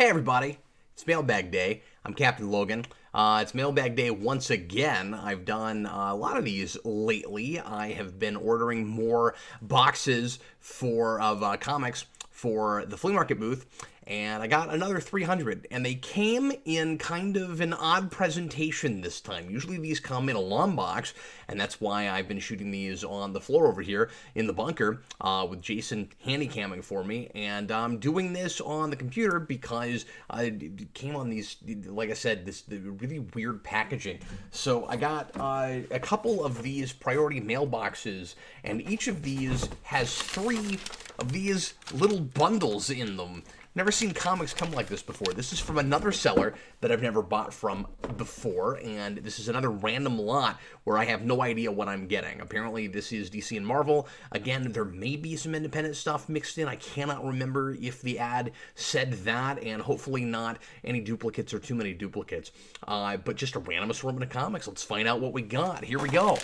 Hey everybody, it's Mailbag Day. I'm Captain Logan. It's Mailbag Day once again. I've done a lot of these lately. I have been ordering more boxes of comics for the flea market booth, and I got another 300, and they came in kind of an odd presentation this time. Usually these come in a long box, and that's why I've been shooting these on the floor over here in the bunker with Jason handycamming for me, and I'm doing this on the computer because it came on these, like I said, this really weird packaging. So I got a couple of these priority mailboxes, and each of these has 3 of these little bundles in them. Never seen comics come like this before. This is from another seller that I've never bought from before, and this is another random lot where I have no idea what I'm getting. Apparently, this is DC and Marvel. Again, there may be some independent stuff mixed in. I cannot remember if the ad said that, and hopefully not any duplicates or too many duplicates. But just a random assortment of comics. Let's find out what we got. Here we go.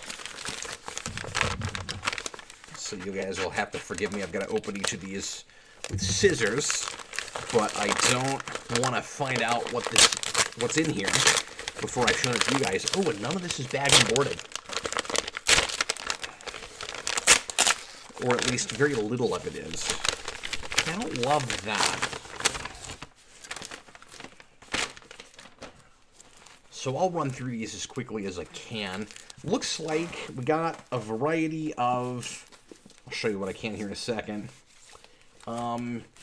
So you guys will have to forgive me. I've got to open each of these with scissors, but I don't want to find out what's in here before I show it to you guys. Oh, and none of this is bag and boarded, or at least very little of it is. I don't love that. So I'll run through these as quickly as I can. Looks like we got a variety of... I'll show you what I can here in a second.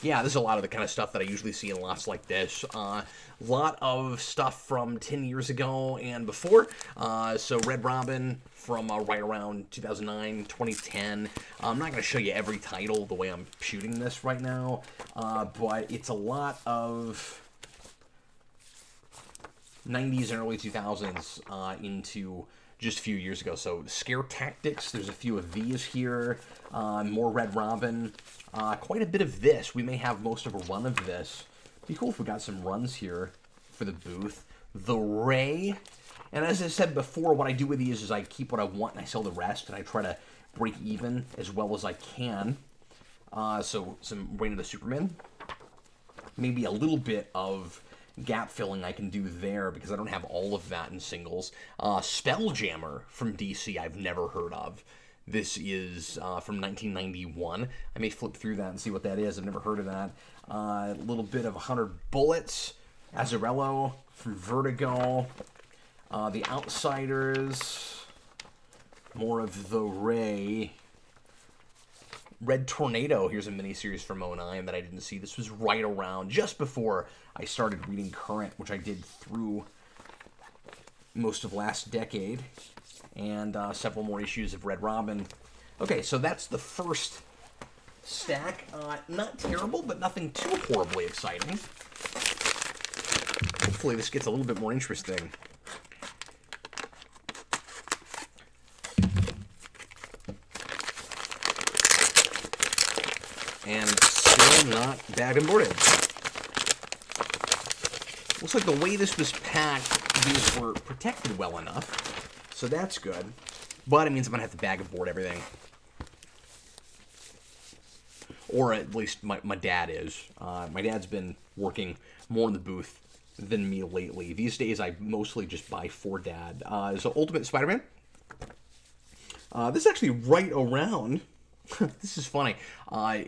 Yeah, this is a lot of the kind of stuff that I usually see in lots like this. A lot of stuff from 10 years ago and before. So Red Robin from right around 2009, 2010. I'm not going to show you every title the way I'm shooting this right now, but it's a lot of 90s and early 2000s into just a few years ago. So Scare Tactics, there's a few of these here. More Red Robin. Quite a bit of this. We may have most of a run of this. Be cool if we got some runs here for the booth. The Ray. And as I said before, what I do with these is I keep what I want and I sell the rest, and I try to break even as well as I can. So some Reign of the Superman. Maybe a little bit of gap filling I can do there because I don't have all of that in singles. Spelljammer from DC I've never heard of. This is from 1991. I may flip through that and see what that is. I've never heard of that. A little bit of 100 Bullets. Azzarello from Vertigo. The Outsiders. More of the Ray. Red Tornado. Here's a miniseries from '09 that I didn't see. This was right around, just before I started reading Current, which I did through most of last decade. And several more issues of Red Robin. Okay, so that's the first stack. Not terrible, but nothing too horribly exciting. Hopefully this gets a little bit more interesting. And still not bag and boarded. Looks like the way this was packed, these were protected well enough. So that's good. But it means I'm going to have to bag and board everything. Or at least my dad is. My dad's been working more in the booth than me lately. These days I mostly just buy for Dad. So Ultimate Spider-Man. This is actually right around... This is funny.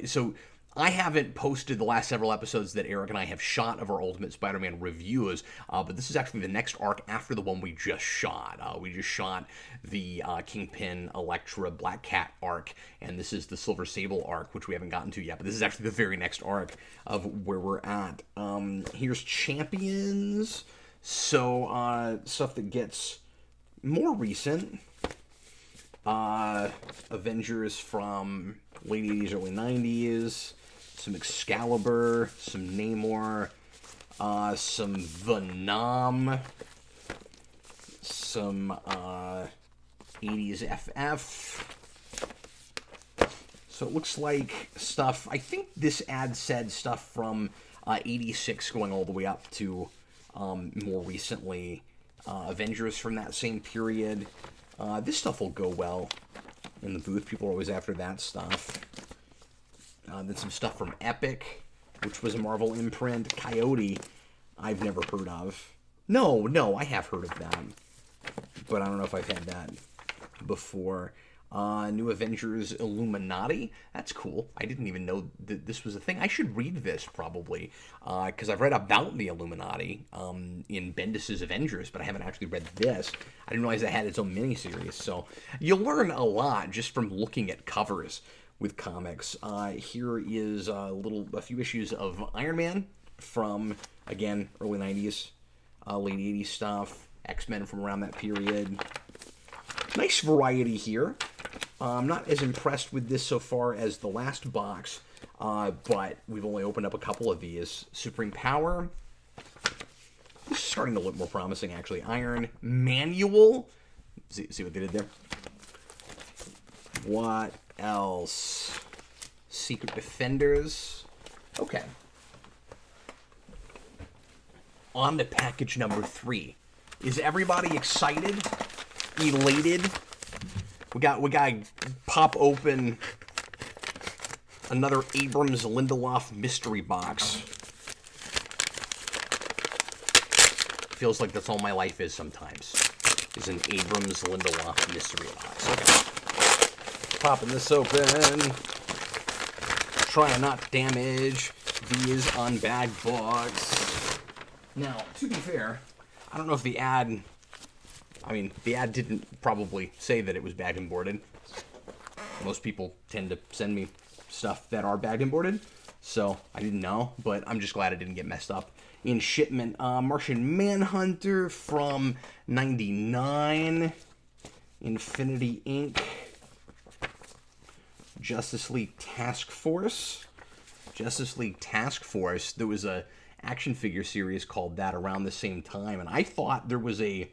So I haven't posted the last several episodes that Eric and I have shot of our Ultimate Spider-Man reviews, but this is actually the next arc after the one we just shot. We just shot the Kingpin, Elektra, Black Cat arc, and this is the Silver Sable arc, which we haven't gotten to yet, but this is actually the very next arc of where we're at. Here's Champions, so stuff that gets more recent. Avengers from late 80s, early 90s, some Excalibur, some Namor, some Venom, some 80s FF. So it looks like stuff, I think this ad said stuff from 86 going all the way up to more recently. Avengers from that same period. This stuff will go well in the booth. People are always after that stuff. Then some stuff from Epic. which was a Marvel imprint. Coyote, I've never heard of. No, I have heard of that, but I don't know if I've had that before. New Avengers Illuminati. That's cool. I didn't even know that this was a thing. I should read this probably, because I've read about the Illuminati in Bendis's Avengers, but I haven't actually read this. I didn't realize it had its own miniseries. So you'll learn a lot just from looking at covers with comics. Here is a few issues of Iron Man from, again, early 90s, late 80s stuff. X-Men from around that period. Nice variety here. I'm not as impressed with this so far as the last box, but we've only opened up a couple of these. Supreme Power. This is starting to look more promising, actually. Iron Manual. See what they did there? What else? Secret Defenders. Okay. On to package number 3. Is everybody excited? Elated? We got pop open another Abrams Lindelof mystery box. Feels like that's all my life is sometimes. Is an Abrams Lindelof mystery box. Okay. Popping this open. Trying not to damage these unbagged books. Now, to be fair, I don't know if the ad didn't probably say that it was bagged and boarded. Most people tend to send me stuff that are bagged and boarded, so I didn't know, but I'm just glad it didn't get messed up in shipment. Martian Manhunter from 99. Infinity Inc. Justice League Task Force. There was a action figure series called that around the same time, and I thought there was a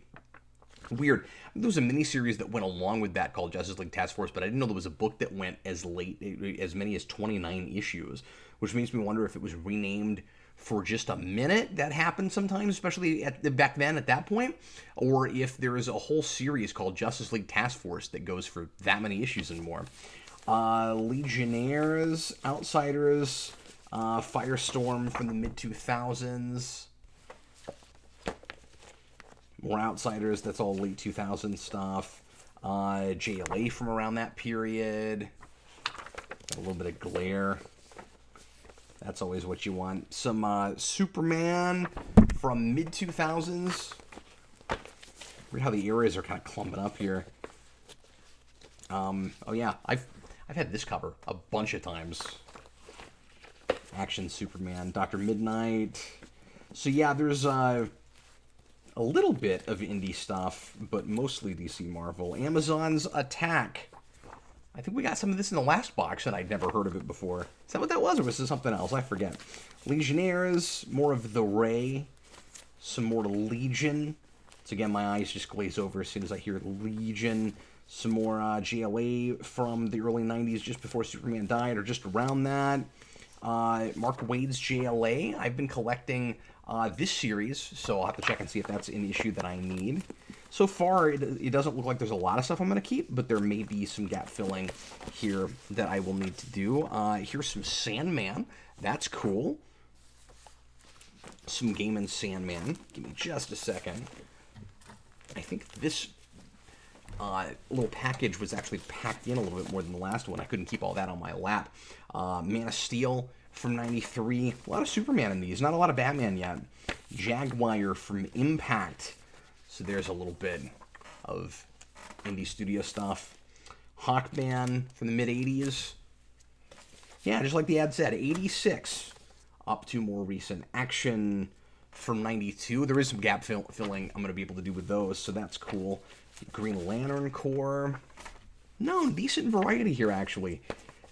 miniseries that went along with that called Justice League Task Force, but I didn't know there was a book that went as many as 29 issues, which makes me wonder if it was renamed for just a minute. That happened sometimes, especially back then at that point, or if there is a whole series called Justice League Task Force that goes for that many issues and more. Legionnaires, Outsiders, Firestorm from the mid-2000s. More Outsiders, that's all late 2000s stuff. JLA from around that period. Got a little bit of glare. That's always what you want. Some Superman from mid-2000s. Weird how the areas are kind of clumping up here. Oh yeah, I've had this cover a bunch of times. Action Superman, Dr. Midnight. So yeah, there's a little bit of indie stuff, but mostly DC Marvel. Amazon's Attack. I think we got some of this in the last box, and I'd never heard of it before. Is that what that was, or was it something else? I forget. Legionnaires, more of the Ray. Some more Legion. So again, my eyes just glaze over as soon as I hear Legion. Some more JLA from the early 90s, just before Superman died, or just around that. Mark Waid's JLA. I've been collecting this series, so I'll have to check and see if that's an issue that I need. So far, it doesn't look like there's a lot of stuff I'm going to keep, but there may be some gap filling here that I will need to do. Here's some Sandman. That's cool. Some Gaiman Sandman. Give me just a second. I think this little package was actually packed in a little bit more than the last one. I couldn't keep all that on my lap. Man of Steel from 93. A lot of Superman in these. Not a lot of Batman yet. Jaguar from Impact. So there's a little bit of indie studio stuff. Hawkman from the mid-80s. Yeah, just like the ad said, 86 up to more recent. Action from 92. There is some gap filling I'm going to be able to do with those, so that's cool. Green Lantern Corps. No, decent variety here, actually.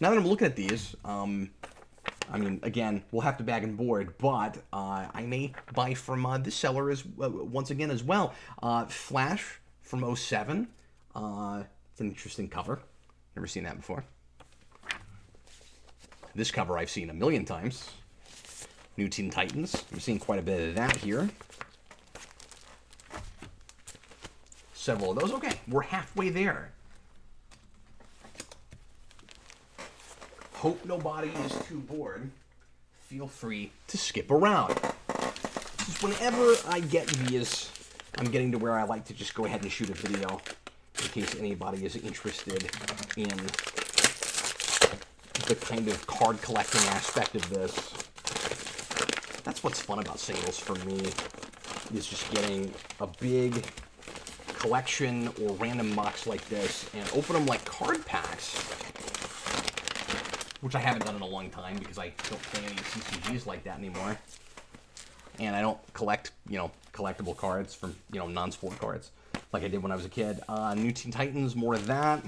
Now that I'm looking at these, I mean, again, we'll have to bag and board, but I may buy from this seller once again as well. Flash from 07. It's an interesting cover. Never seen that before. This cover I've seen a million times. New Teen Titans. I'm seeing quite a bit of that here. Several of those. Okay, we're halfway there. Hope nobody is too bored. feel free to skip around. Just whenever I get these, I'm getting to where I like to just go ahead and shoot a video in case anybody is interested in the kind of card collecting aspect of this. That's what's fun about singles for me, is just getting a big collection or random box like this and open them like card packs, which I haven't done in a long time because I don't play any CCGs like that anymore. And I don't collect, collectible cards from, non-sport cards like I did when I was a kid. New Teen Titans, more of that.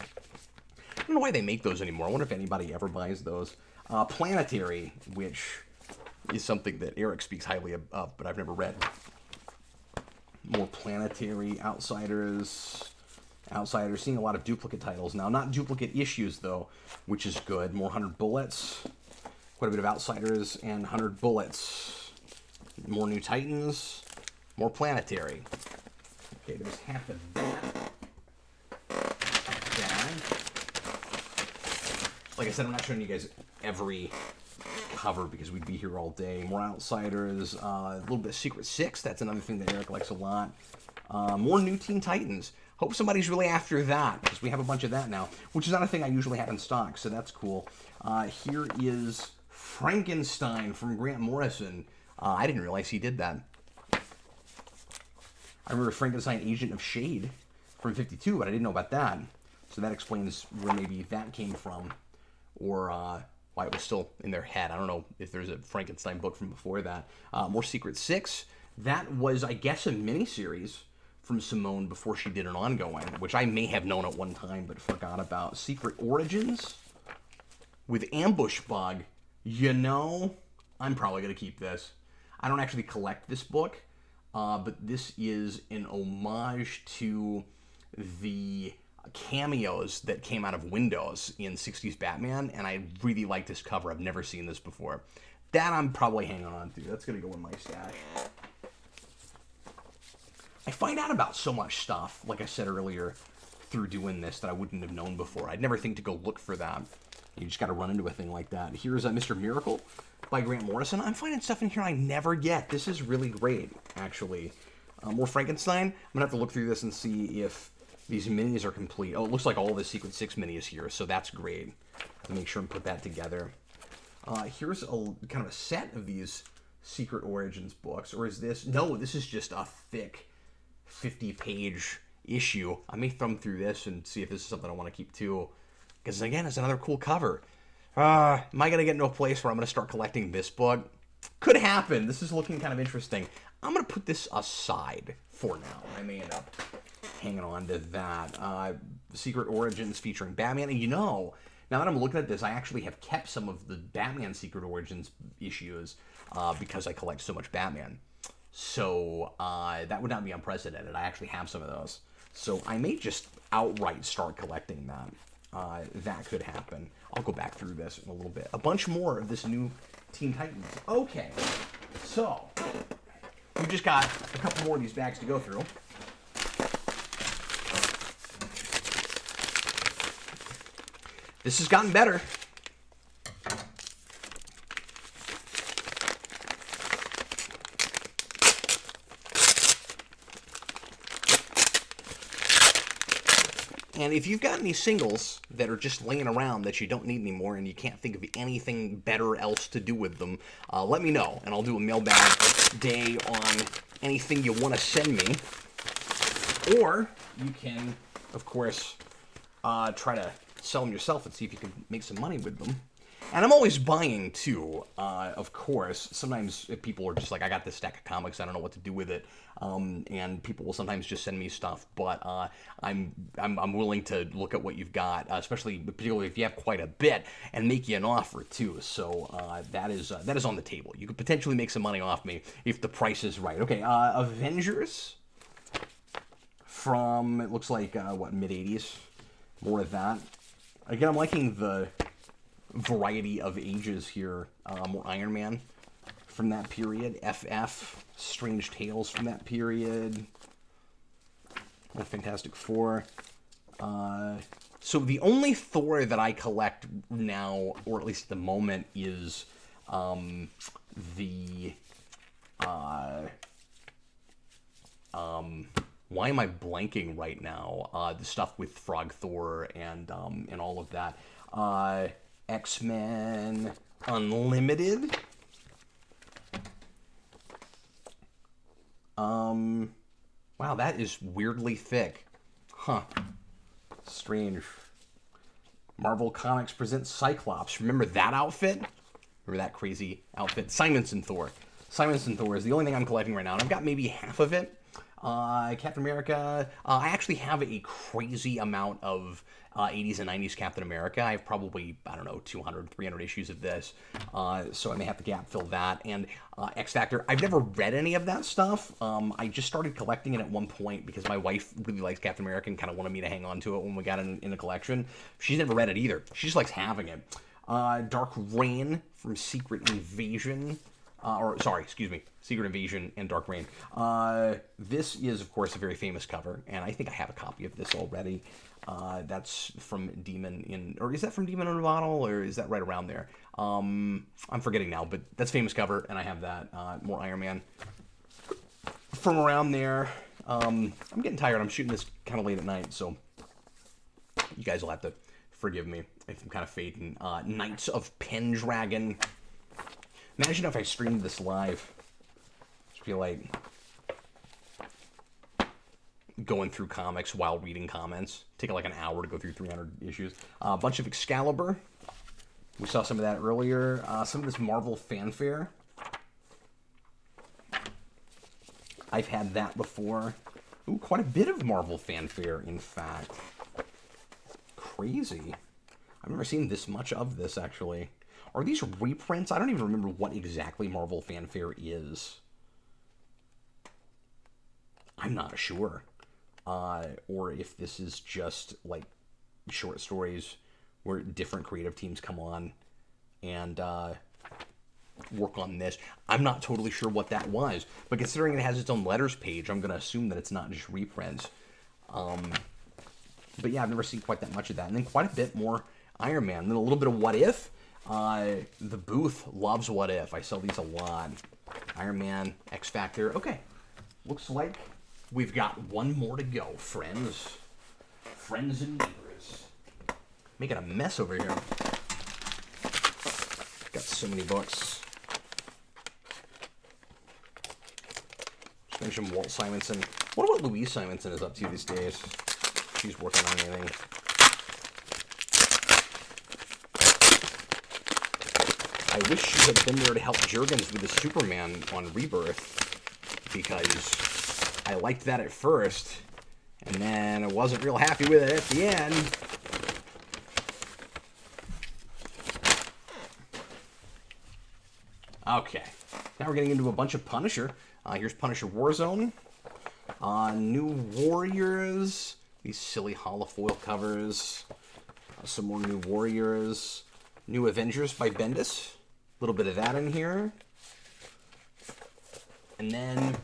I don't know why they make those anymore. I wonder if anybody ever buys those. Planetary, which is something that Eric speaks highly of, but I've never read. More Planetary, Outsiders, seeing a lot of duplicate titles now. Not duplicate issues, though, which is good. More 100 Bullets, quite a bit of Outsiders and 100 Bullets. More New Titans, more Planetary. Okay, there's half of that. Like I said, I'm not showing you guys every cover because we'd be here all day. More Outsiders, a little bit of Secret Six. That's another thing that Eric likes a lot. More New Teen Titans. Hope somebody's really after that because we have a bunch of that now, which is not a thing I usually have in stock, so that's cool. Here is Frankenstein from Grant Morrison. I didn't realize he did that. I remember Frankenstein Agent of Shade from 52, but I didn't know about that. So that explains where maybe that came from, or why it was still in their head. I don't know if there's a Frankenstein book from before that. More Secret Six. That was, I guess, a miniseries from Simone before she did an ongoing, which I may have known at one time but forgot about. Secret Origins with Ambush Bug. I'm probably going to keep this. I don't actually collect this book, but this is an homage to the cameos that came out of Windows in 60s Batman, and I really like this cover. I've never seen this before. That I'm probably hanging on to. That's going to go in my stash. I find out about so much stuff, like I said earlier, through doing this that I wouldn't have known before. I'd never think to go look for that. You just got to run into a thing like that. Here's Mr. Miracle by Grant Morrison. I'm finding stuff in here I never get. This is really great, actually. More Frankenstein. I'm going to have to look through this and see if these minis are complete. Oh, it looks like all the Secret Six minis here, so that's great. I'll make sure and put that together. Here's kind of a set of these Secret Origins books. Or is this... No, this is just a thick 50-page issue. I may thumb through this and see if this is something I want to keep, too. Because, again, it's another cool cover. Am I going to get into a place where I'm going to start collecting this book? Could happen. This is looking kind of interesting. I'm going to put this aside for now. I may end up hanging on to that. Secret Origins featuring Batman. And now that I'm looking at this, I actually have kept some of the Batman Secret Origins issues because I collect so much Batman. So that would not be unprecedented. I actually have some of those. So I may just outright start collecting that. That could happen. I'll go back through this in a little bit. A bunch more of this new Teen Titans. Okay, so we just got a couple more of these bags to go through. This has gotten better. And if you've got any singles that are just laying around that you don't need anymore and you can't think of anything better else to do with them, let me know, and I'll do a mailbag day on anything you want to send me. Or you can, of course, try to sell them yourself and see if you can make some money with them. And I'm always buying, too, of course. Sometimes people are just like, I got this stack of comics, I don't know what to do with it. And people will sometimes just send me stuff, but I'm willing to look at what you've got, particularly if you have quite a bit, and make you an offer, too. So that is on the table. You could potentially make some money off me if the price is right. Okay, Avengers from, it looks like, mid-80s. More of that. Again, I'm liking the variety of ages here. More Iron Man from that period. FF, Strange Tales from that period. More Fantastic Four. So the only Thor that I collect now, or at least at the moment, is The why am I blanking right now? The stuff with Frog Thor and all of that. X-Men Unlimited. Wow, that is weirdly thick. Huh. Strange. Marvel Comics presents Cyclops. Remember that outfit? Remember that crazy outfit? Simonson Thor. Simonson Thor is the only thing I'm collecting right now, and I've got maybe half of it. Captain America. I actually have a crazy amount of 80s and 90s Captain America. I have probably, I don't know, 200, 300 issues of this. So I may have to gap fill that. And X Factor. I've never read any of that stuff. I just started collecting it at one point because my wife really likes Captain America and kind of wanted me to hang on to it when we got it in a collection. She's never read it either. She just likes having it. Dark Reign from Secret Invasion. Secret Invasion and Dark Reign. This is, of course, a very famous cover, and I think I have a copy of this already. That's from Demon or is that from Demon in a Bottle, or is that right around there? I'm forgetting now, but that's famous cover, and I have that. More Iron Man from around there. I'm getting tired. I'm shooting this kind of late at night, so you guys will have to forgive me if I'm kind of fading. Knights of Pendragon. Imagine if I streamed this live. I feel like going through comics while reading comments. Take like an hour to go through 300 issues. A bunch of Excalibur. We saw some of that earlier. Some of this Marvel fanfare. I've had that before. Ooh, quite a bit of Marvel fanfare, in fact. Crazy. I've never seen this much of this, actually. Are these reprints? I don't even remember what exactly Marvel fanfare is. I'm not sure. Or if this is just, like, short stories where different creative teams come on and work on this. I'm not totally sure what that was. But considering it has its own letters page, I'm going to assume that it's not just reprints. But yeah, I've never seen quite that much of that. And then quite a bit more Iron Man. And then a little bit of What If. The booth loves What If. I sell these a lot. Iron Man, X Factor. Okay. Looks like we've got one more to go, friends. Friends and neighbors. Making a mess over here. Got so many books. Just mention Walt Simonson. I wonder what Louise Simonson is up to these days. If she's working on anything. I wish she had been there to help Jurgens with the Superman on Rebirth, because I liked that at first, and then I wasn't real happy with it at the end. Okay, now we're getting into a bunch of Punisher. Here's Punisher Warzone. New Warriors. These silly holofoil covers. Some more New Warriors. New Avengers by Bendis. A little bit of that in here. And then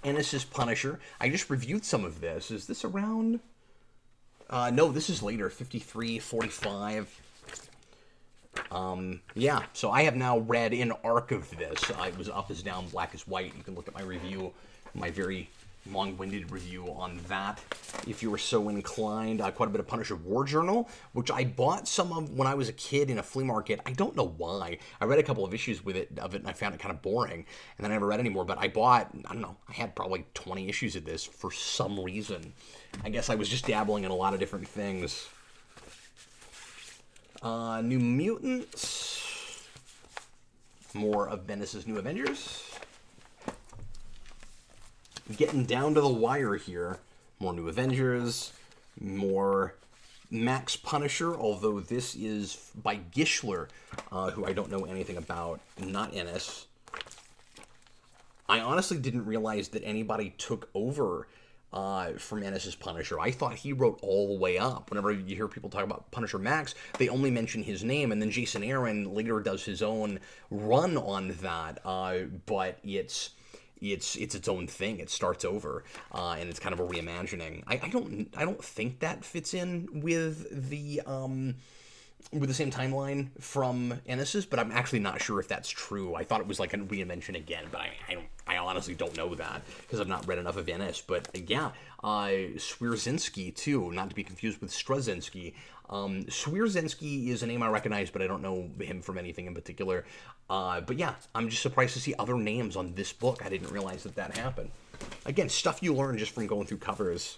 Ennis's Punisher. I just reviewed some of this. Is this around? No, this is later. 53, 45. Yeah, so I have now read an arc of this. It was Up is Down, Black is White. You can look at my review, my very long-winded review on that, if you were so inclined. Quite a bit of Punisher War Journal, which I bought some of when I was a kid in a flea market. I don't know why. I read a couple of issues of it, and I found it kind of boring, and then I never read anymore. But I bought, I don't know, I had probably 20 issues of this for some reason. I guess I was just dabbling in a lot of different things. New Mutants. More of Bendis' New Avengers. Getting down to the wire here. More New Avengers. More Max Punisher, although this is by Gischler, who I don't know anything about. Not Ennis. I honestly didn't realize that anybody took over from Ennis's Punisher. I thought he wrote all the way up. Whenever you hear people talk about Punisher Max, they only mention his name, and then Jason Aaron later does his own run on that. But it's its own thing. It starts over, and it's kind of a reimagining. I don't think that fits in with the with the same timeline from Ennis's, but I'm actually not sure if that's true. I thought it was like a reinvention again, but I honestly don't know that because I've not read enough of Ennis. But yeah, Swierczynski too, not to be confused with Straczynski. Swierczynski is a name I recognize, but I don't know him from anything in particular. But yeah, I'm just surprised to see other names on this book. I didn't realize that happened. Again, stuff you learn just from going through covers.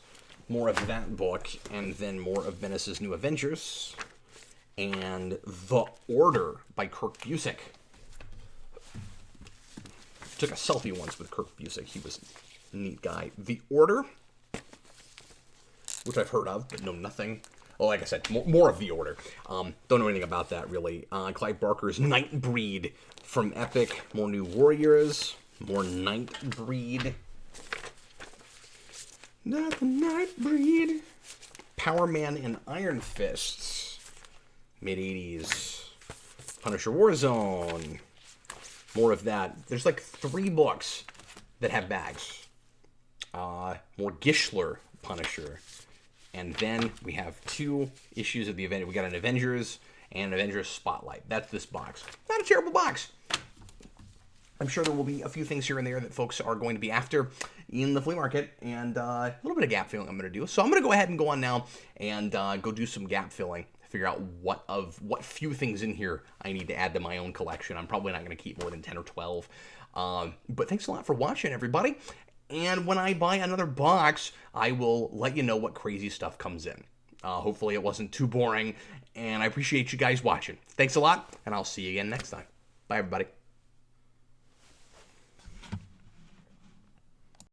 More of that book, and then more of Bendis' New Avengers. And The Order by Kirk Busiek. Took a selfie once with Kirk Busiek. He was a neat guy. The Order, which I've heard of, but know nothing. Well, like I said, more of The Order. Don't know anything about that, really. Clive Barker's Nightbreed from Epic. More New Warriors. More Nightbreed. Not the Nightbreed. Power Man and Iron Fists. Mid-80s. Punisher Warzone. More of that. There's like 3 books that have bags. More Gischler Punisher. And then we have 2 issues of the event. We got an Avengers and an Avengers Spotlight. That's this box. Not a terrible box. I'm sure there will be a few things here and there that folks are going to be after in the flea market, and a little bit of gap filling I'm going to do. So I'm going to go ahead and go on now and go do some gap filling, figure out what few things in here I need to add to my own collection. I'm probably not going to keep more than 10 or 12. But thanks a lot for watching, everybody. And when I buy another box, I will let you know what crazy stuff comes in. Hopefully it wasn't too boring, and I appreciate you guys watching. Thanks a lot, and I'll see you again next time. Bye, everybody.